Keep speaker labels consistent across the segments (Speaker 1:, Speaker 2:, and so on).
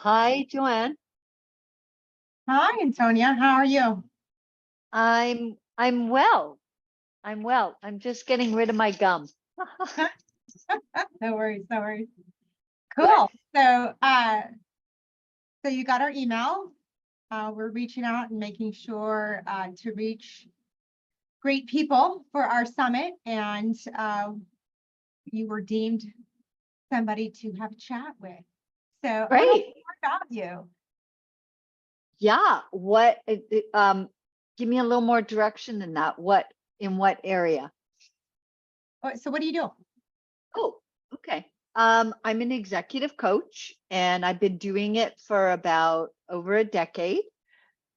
Speaker 1: Hi, Joanne.
Speaker 2: Hi, Antonia. How are you?
Speaker 1: I'm well. I'm well. I'm just getting rid of my gum.
Speaker 2: No worries, no worries.
Speaker 1: Good.
Speaker 2: Cool. So you got our email. We're reaching out and making sure to reach great people for our summit, and you were deemed somebody to have a chat with. So I want to know
Speaker 1: Great.
Speaker 2: more about you.
Speaker 1: Yeah. Give me a little more direction than that. In what area?
Speaker 2: So what do you do?
Speaker 1: Oh, okay. I'm an executive coach and I've been doing it for about over a decade.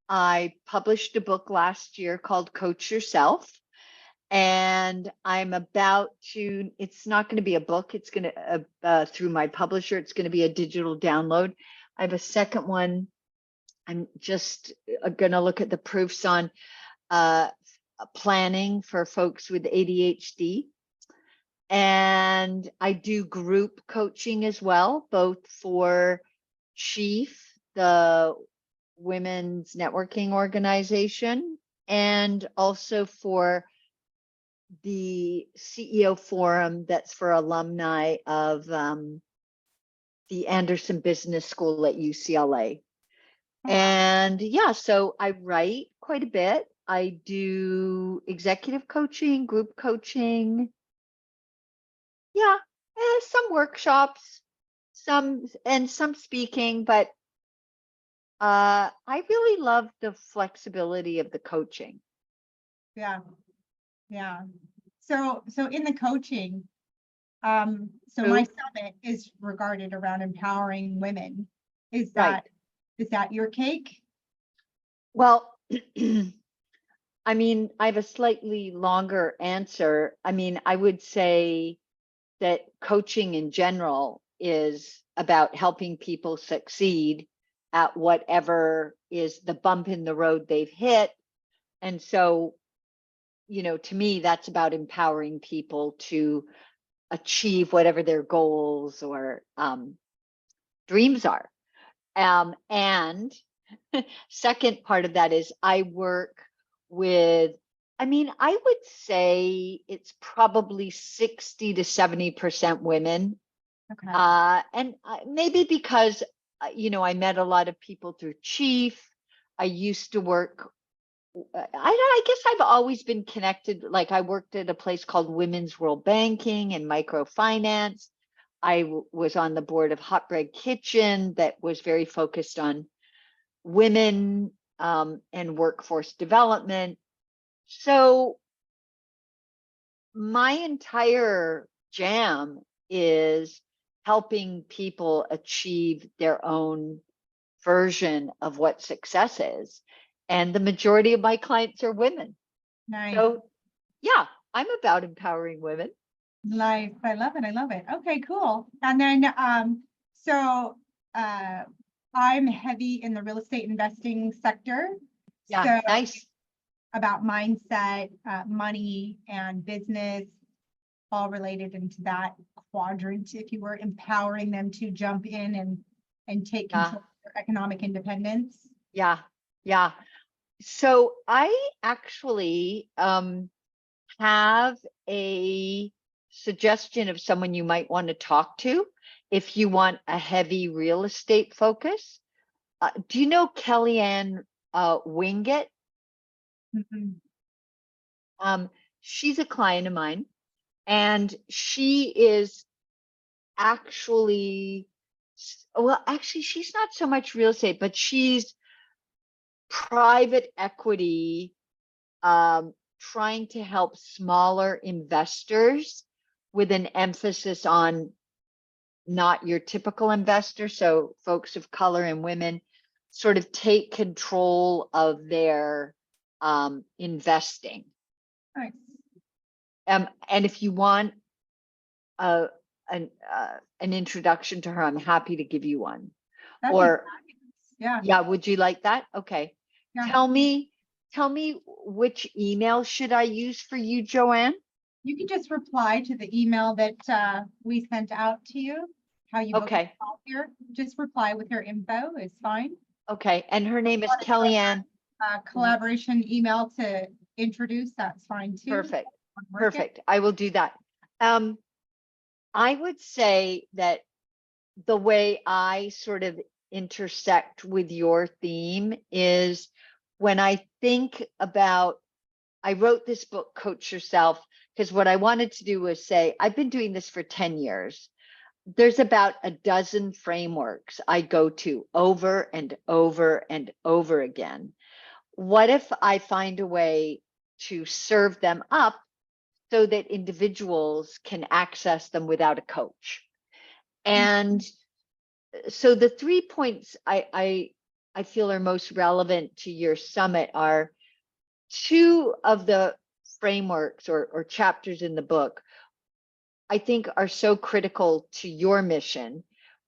Speaker 1: I published a book last year called Coach Yourself. And I'm about to, it's not going to be a book. It's going to, through my publisher, it's going to be a digital download. I have a second one. I'm just going to look at the proofs on planning for folks with ADHD. And I do group coaching as well, both for Chief, the women's networking organization, and also for the CEO forum that's for alumni of the Anderson Business School at UCLA. And yeah, so I write quite a bit. I do executive coaching, group coaching. Yeah, some workshops, some speaking, but I really love the flexibility of the coaching.
Speaker 2: Yeah, yeah. So in the coaching, so my summit is regarded around empowering women. Is
Speaker 1: Right.
Speaker 2: that your cake?
Speaker 1: Well, I mean, I have a slightly longer answer. I mean, I would say that coaching in general is about helping people succeed at whatever is the bump in the road they've hit. And so, to me, that's about empowering people to achieve whatever their goals or dreams are. And second part of that is I work with, I mean, I would say it's probably 60 to 70% women.
Speaker 2: Okay.
Speaker 1: And maybe because, I met a lot of people through Chief. I used to work, I guess I've always been connected. Like I worked at a place called Women's World Banking and Microfinance. I was on the board of Hot Bread Kitchen that was very focused on women and workforce development. So my entire jam is helping people achieve their own version of what success is. And the majority of my clients are women.
Speaker 2: Nice.
Speaker 1: So yeah, I'm about empowering women.
Speaker 2: Nice. I love it. I love it. Okay, cool. And then so I'm heavy in the real estate investing sector.
Speaker 1: Yeah,
Speaker 2: So
Speaker 1: nice.
Speaker 2: about mindset, money, and business, all related into that quadrant, if you were empowering them to jump in and take control of their economic independence.
Speaker 1: Yeah. Yeah. So I actually have a suggestion of someone you might want to talk to if you want a heavy real estate focus. Do you know Kellyanne Wingett?
Speaker 2: Mm-hmm.
Speaker 1: She's a client of mine, and she is actually, well, actually, she's not so much real estate, but she's private equity, trying to help smaller investors with an emphasis on not your typical investor. So folks of color and women sort of take control of their investing.
Speaker 2: Nice.
Speaker 1: And if you want an introduction to her, I'm happy to give you one.
Speaker 2: That'd
Speaker 1: Or
Speaker 2: yeah,
Speaker 1: would you like that? Okay.
Speaker 2: yeah.
Speaker 1: Tell me which email should I use for you, Joanne?
Speaker 2: You can just reply to the email that we sent out to you. how you book a
Speaker 1: Okay.
Speaker 2: call here. Just reply with your info is fine.
Speaker 1: Okay. And her name is Kellyanne.
Speaker 2: Collaboration email to introduce, that's fine too.
Speaker 1: Perfect.
Speaker 2: Work it.
Speaker 1: Perfect. I will do that. I would say that the way I sort of intersect with your theme is when I think about, I wrote this book, Coach Yourself, because what I wanted to do was say, I've been doing this for 10 years. There's about a dozen frameworks I go to over and over and over again. What if I find a way to serve them up so that individuals can access them without a coach? And so the 3 points I feel are most relevant to your summit are 2 of the frameworks or chapters in the book I think are so critical to your mission,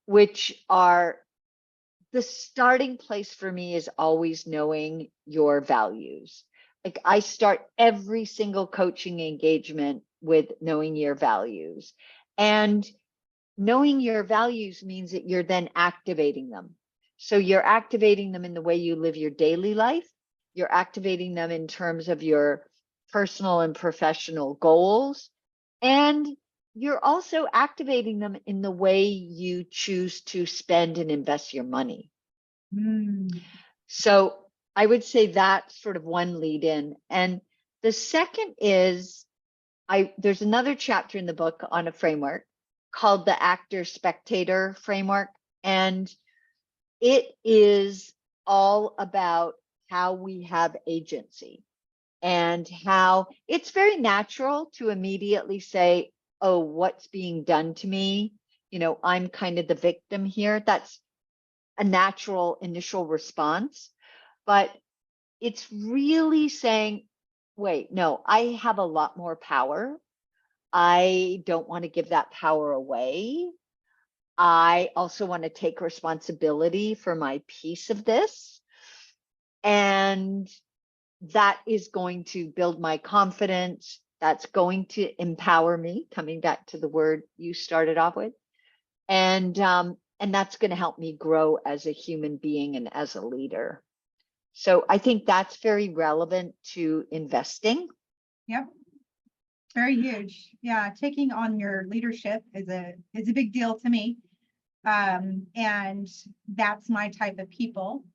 Speaker 1: which are the starting place for me is always knowing your values. Like I start every single coaching engagement with knowing your values. And knowing your values means that you're then activating them. So you're activating them in the way you live your daily life. You're activating them in terms of your personal and professional goals. And you're also activating them in the way you choose to spend and invest your money. So I would say that's sort of one lead in. And the second is, there's another chapter in the book on a framework called the actor spectator framework. And it is all about how we have agency and how it's very natural to immediately say, oh, what's being done to me? You know, I'm kind of the victim here. That's a natural initial response, but it's really saying, wait, no, I have a lot more power. I don't want to give that power away. I also want to take responsibility for my piece of this. And that is going to build my confidence. That's going to empower me, coming back to the word you started off with. And that's going to help me grow as a human being and as a leader. So I think that's very relevant to investing.
Speaker 2: Yep. Very huge. Yeah, taking on your leadership is a big deal to me. And that's my type of people,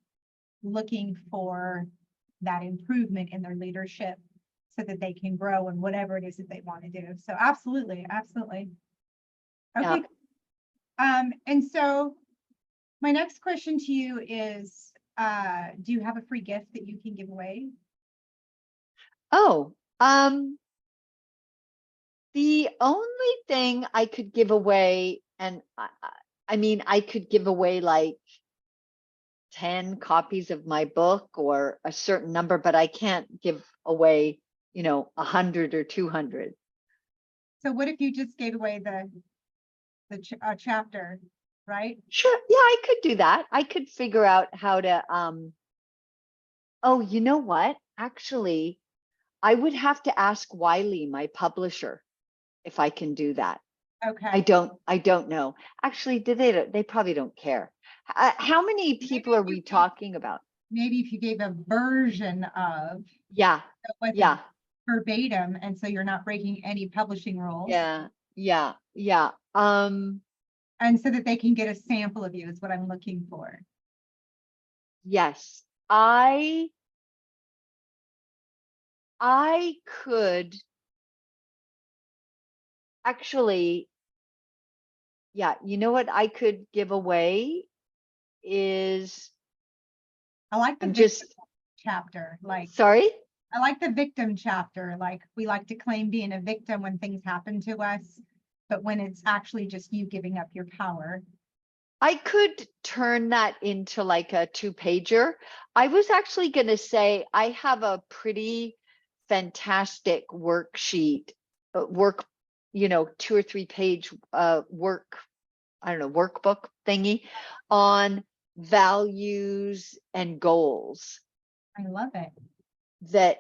Speaker 2: looking for that improvement in their leadership so that they can grow in whatever it is that they want to do. So absolutely, absolutely. Okay.
Speaker 1: Yeah.
Speaker 2: And so my next question to you is, do you have a free gift that you can give away?
Speaker 1: Oh, the only thing I could give away, and I mean, I could give away like 10 copies of my book or a certain number, but I can't give away, 100 or 200.
Speaker 2: So what if you just gave away the chapter, right?
Speaker 1: Sure. Yeah, I could do that. I could figure out how to, oh, you know what? Actually, I would have to ask Wiley, my publisher, if I can do that.
Speaker 2: Okay.
Speaker 1: I don't know. Actually, they probably don't care. How many people are we talking about?
Speaker 2: Maybe if you gave a version of
Speaker 1: Yeah. Yeah.
Speaker 2: verbatim, and so you're not breaking any publishing rules.
Speaker 1: Yeah.
Speaker 2: And so that they can get a sample of you is what I'm looking for.
Speaker 1: Yes. I could actually, yeah, you know what I could give away is
Speaker 2: I like the
Speaker 1: just
Speaker 2: chapter. Like,
Speaker 1: sorry?
Speaker 2: I like the victim chapter. Like, we like to claim being a victim when things happen to us, but when it's actually just you giving up your power.
Speaker 1: I could turn that into like a 2-pager. I was actually going to say I have a pretty fantastic worksheet, 2 or 3 page workbook thingy on values and goals.
Speaker 2: I love it.
Speaker 1: That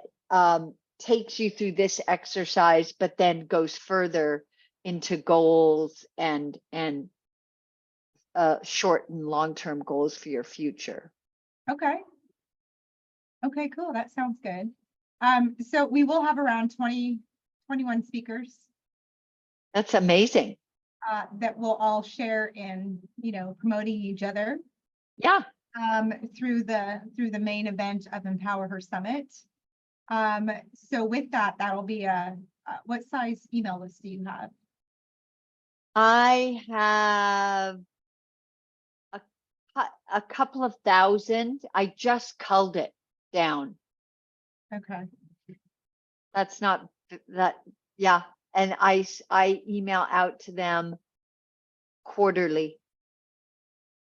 Speaker 1: takes you through this exercise, but then goes further into goals and short and long-term goals for your future.
Speaker 2: Okay. Okay, cool. That sounds good. So we will have around 21 speakers
Speaker 1: That's amazing.
Speaker 2: that will all share in, promoting each other
Speaker 1: Yeah.
Speaker 2: through the main event of Empower Her Summit. So with that, that'll be what size email list do you have?
Speaker 1: I have a couple of thousand. I just culled it down.
Speaker 2: Okay.
Speaker 1: That's not that. Yeah. And I email out to them quarterly.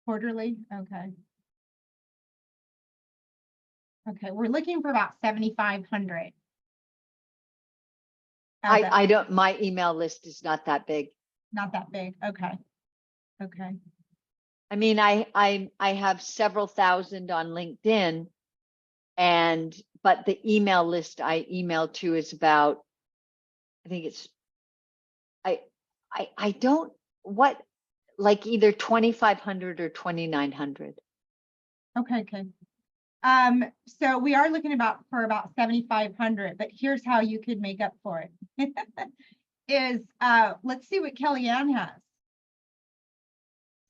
Speaker 2: Quarterly? Okay. Okay, we're looking for about 7,500.
Speaker 1: I don't, my email list is not that big.
Speaker 2: Not that big. Okay. Okay.
Speaker 1: I mean, I have several thousand on LinkedIn, but the email list I email to is about, I think it's, I don't, what, like either 2,500 or 2,900.
Speaker 2: Okay, good. So we are looking for about 7,500, but here's how you could make up for it. Is let's see what Kellyanne has.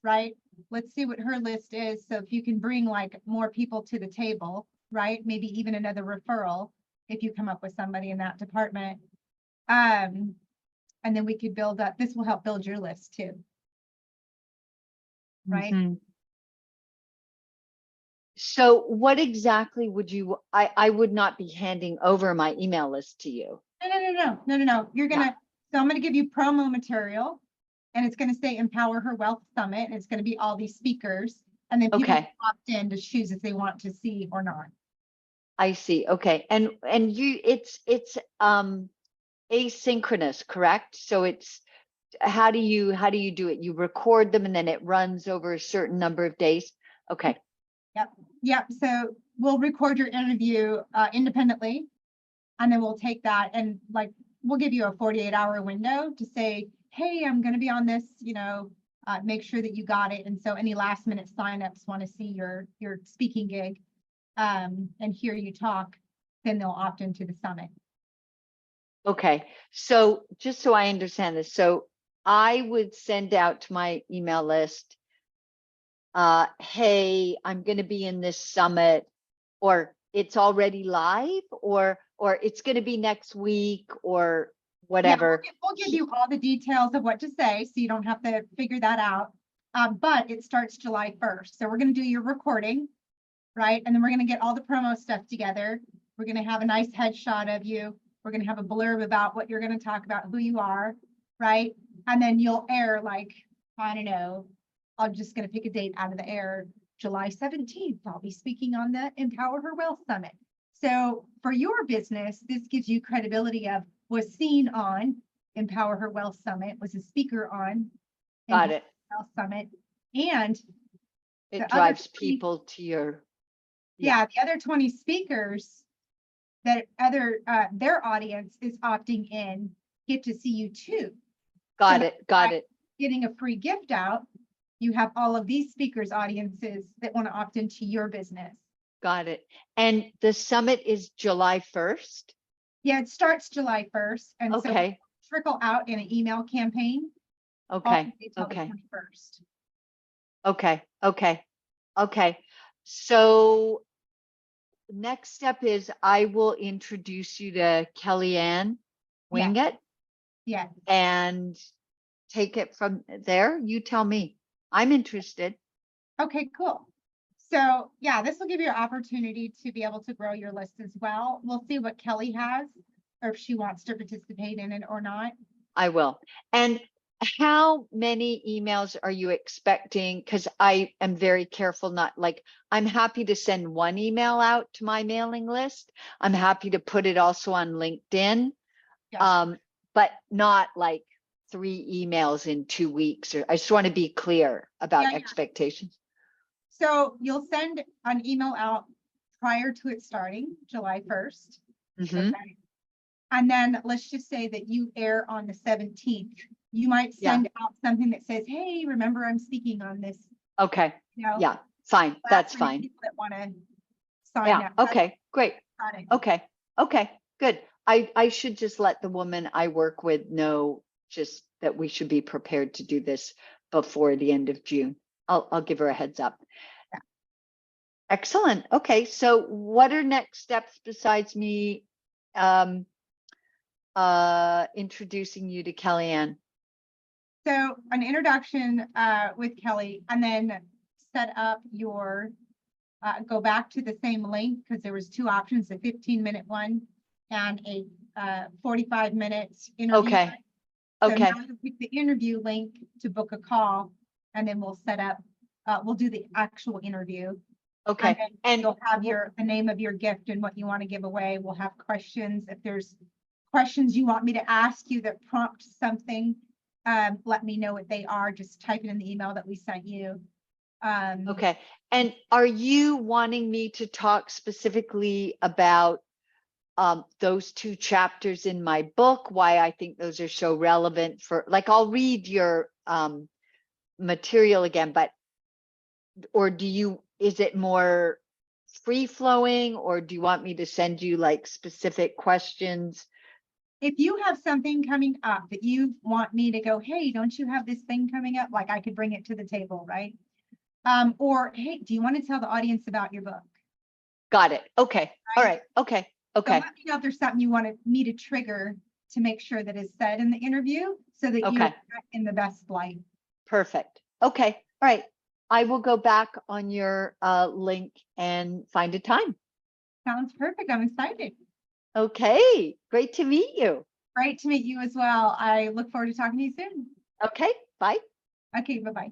Speaker 2: Right? Let's see what her list is. So if you can bring like more people to the table, right? Maybe even another referral if you come up with somebody in that department. And then we could build up, this will help build your list too. Right?
Speaker 1: Mm-hmm. So what exactly would you, I would not be handing over my email list to you.
Speaker 2: No. You're gonna, so I'm gonna give you promo material and it's gonna say Empower Her Wealth Summit. And it's gonna be all these speakers and then people
Speaker 1: Okay.
Speaker 2: opt in to choose if they want to see or not.
Speaker 1: I see. Okay. And you, it's asynchronous, correct? So it's, how do you do it? You record them and then it runs over a certain number of days. Okay.
Speaker 2: Yep. So we'll record your interview independently, and then we'll take that and like we'll give you a 48-hour window to say, hey, I'm going to be on this, make sure that you got it. And so any last minute signups want to see your speaking gig and hear you talk, then they'll opt into the summit.
Speaker 1: Okay. So just so I understand this, so I would send out to my email list, hey, I'm going to be in this summit, or it's already live, or it's going to be next week, or whatever.
Speaker 2: Yeah, we'll give you all the details of what to say, so you don't have to figure that out. But it starts July 1st. So we're going to do your recording, right? And then we're going to get all the promo stuff together. We're going to have a nice headshot of you. We're going to have a blurb about what you're going to talk about, who you are, right? And then you'll air like, I don't know, I'm just going to pick a date out of the air. July 17th, I'll be speaking on the Empower Her Wealth Summit. So for your business, this gives you credibility of was seen on Empower Her Wealth Summit, was a speaker on
Speaker 1: Got it.
Speaker 2: Wealth Summit, and
Speaker 1: It drives people to your.
Speaker 2: Yeah, the other 20 speakers that their audience is opting in get to see you too.
Speaker 1: Got it.
Speaker 2: Getting a free gift out, you have all of these speakers' audiences that want to opt into your business.
Speaker 1: Got it. And the summit is July 1st?
Speaker 2: Yeah, it starts July 1st. And so trickle out in an email campaign.
Speaker 1: Okay.
Speaker 2: Okay.
Speaker 1: Okay. So next step is I will introduce you to Kellyanne Wingett.
Speaker 2: Yeah.
Speaker 1: And take it from there. You tell me. I'm interested.
Speaker 2: Okay, cool. So yeah, this will give you an opportunity to be able to grow your list as well. We'll see what Kelly has, or if she wants to participate in it or not.
Speaker 1: I will. And how many emails are you expecting? Because I am very careful, not like, I'm happy to send one email out to my mailing list. I'm happy to put it also on LinkedIn, but not like 3 emails in 2 weeks. Or I just want to be clear about expectations.
Speaker 2: So you'll send an email out prior to it starting, July 1st.
Speaker 1: Mm-hmm.
Speaker 2: Okay. And then let's just say that you air on the 17th. You might send out something that says, hey, remember I'm speaking on this
Speaker 1: Okay.
Speaker 2: You know,
Speaker 1: Yeah, fine.
Speaker 2: last
Speaker 1: That's
Speaker 2: minute
Speaker 1: fine.
Speaker 2: people that want to sign
Speaker 1: Yeah.
Speaker 2: up.
Speaker 1: Okay, great.
Speaker 2: Got it.
Speaker 1: Okay. Okay, good. I should just let the woman I work with know just that we should be prepared to do this before the end of June. I'll give her a heads up.
Speaker 2: Yeah.
Speaker 1: Excellent. Okay, so what are next steps besides me introducing you to Kellyanne?
Speaker 2: So an introduction with Kelly, and then set up your, go back to the same link, because there was 2 options, a 15-minute one and a 45-minute interview.
Speaker 1: Okay.
Speaker 2: one. So
Speaker 1: Okay.
Speaker 2: now you pick the interview link to book a call, and then we'll set up, we'll do the actual interview.
Speaker 1: Okay.
Speaker 2: And
Speaker 1: And
Speaker 2: you'll have the name of your gift and what you want to give away. We'll have questions. If there's questions you want me to ask you that prompt something, let me know what they are. Just type it in the email that we sent you.
Speaker 1: okay. And are you wanting me to talk specifically about those 2 chapters in my book, why I think those are so relevant for, like, I'll read your material again, but, or is it more free flowing, or do you want me to send you like specific questions?
Speaker 2: If you have something coming up that you want me to go, hey, don't you have this thing coming up? Like, I could bring it to the table, right? Or, hey, do you want to tell the audience about your book?
Speaker 1: Got it. Okay. All right. Okay.
Speaker 2: So
Speaker 1: Okay.
Speaker 2: let me know if there's something you wanted me to trigger to make sure that is said in the interview, so that you're
Speaker 1: Okay.
Speaker 2: in the best light.
Speaker 1: Perfect. Okay. All right. I will go back on your link and find a time.
Speaker 2: Sounds perfect. I'm excited.
Speaker 1: Okay. Great to meet you.
Speaker 2: Great to meet you as well. I look forward to talking to you soon.
Speaker 1: Okay. Bye.
Speaker 2: Okay, bye-bye.